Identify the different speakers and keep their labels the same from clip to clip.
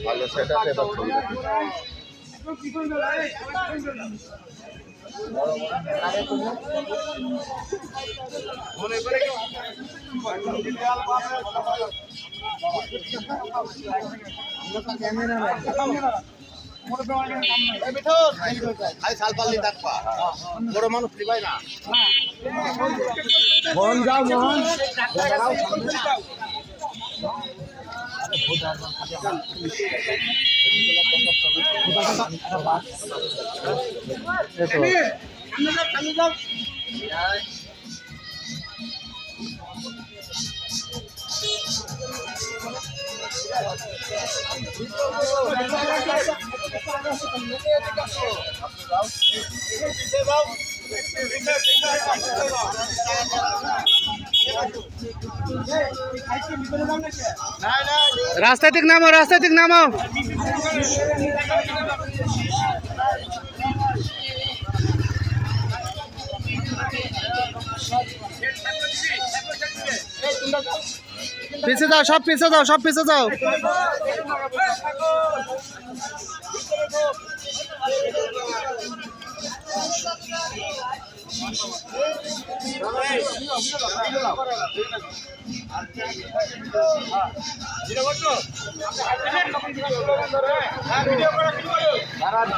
Speaker 1: ভালো সেট আছে বড় মানুষ ভাই না মোহন যাও মোহন
Speaker 2: রাস্তা থেকে নামো, রাস্তা থেকে নামো। পিছে যাও, সব পিছে যাও, সব পিছে যাও।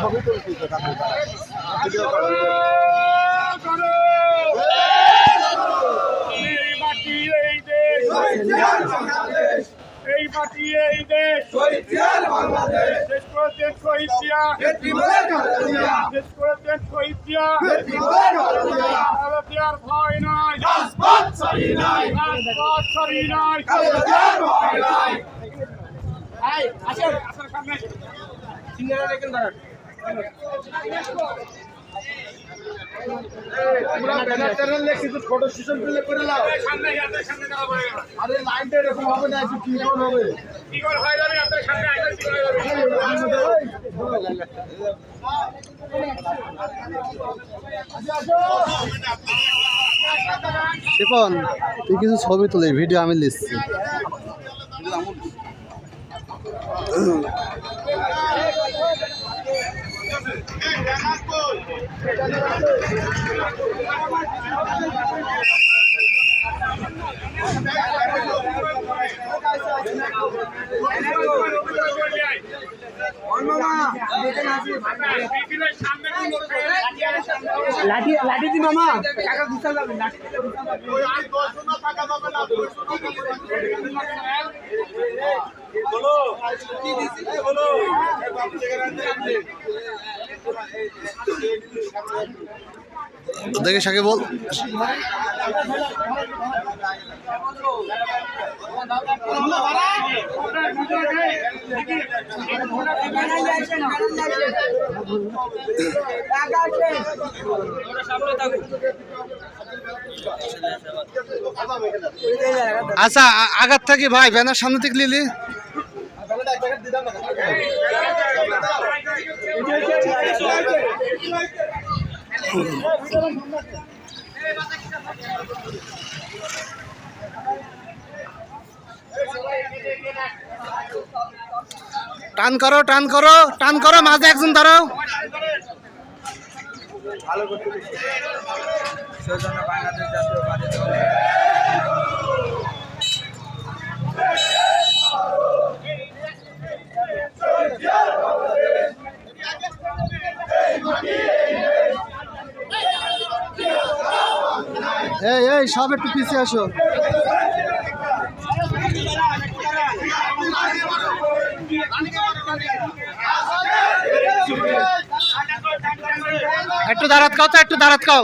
Speaker 1: ছবি তুলছি
Speaker 3: এই মাটি এই দেশ দেশ করে দেশ শহীদ দিয়া দেশ করে দেশ শহীদ দিয়া দেওয়ার ভয় নাই সরি নাই
Speaker 1: ফটো সেশন তুলে করে নাও আরে লাইনটা এরকম হবে না একটু কি হবে
Speaker 3: কি করে হয় যাবে আপনার সামনে আইলে কি করে যাবে
Speaker 2: শিপন, তুই কিছু ছবি তুলে ভিডিও আমি লিখছি।
Speaker 4: লাঠি লাঠি দি মামা টাকা দিতে যাবে লাঠি
Speaker 3: বলো কি দিছি বলো
Speaker 2: দেখে সাকে বল। আচ্ছা, আগার থাকি ভাই ব্যানার সামনে থেকে লিলি। টান করো, টান করো, টান করো, মাঝে একজন দাঁড়াও।
Speaker 4: বাংলাদেশ জাতীয়তাবাদী দল
Speaker 2: এই সব একটু পিছিয়ে আসো। একটু দাঁড়াত খাও তো, একটু দাঁড়াত খাও।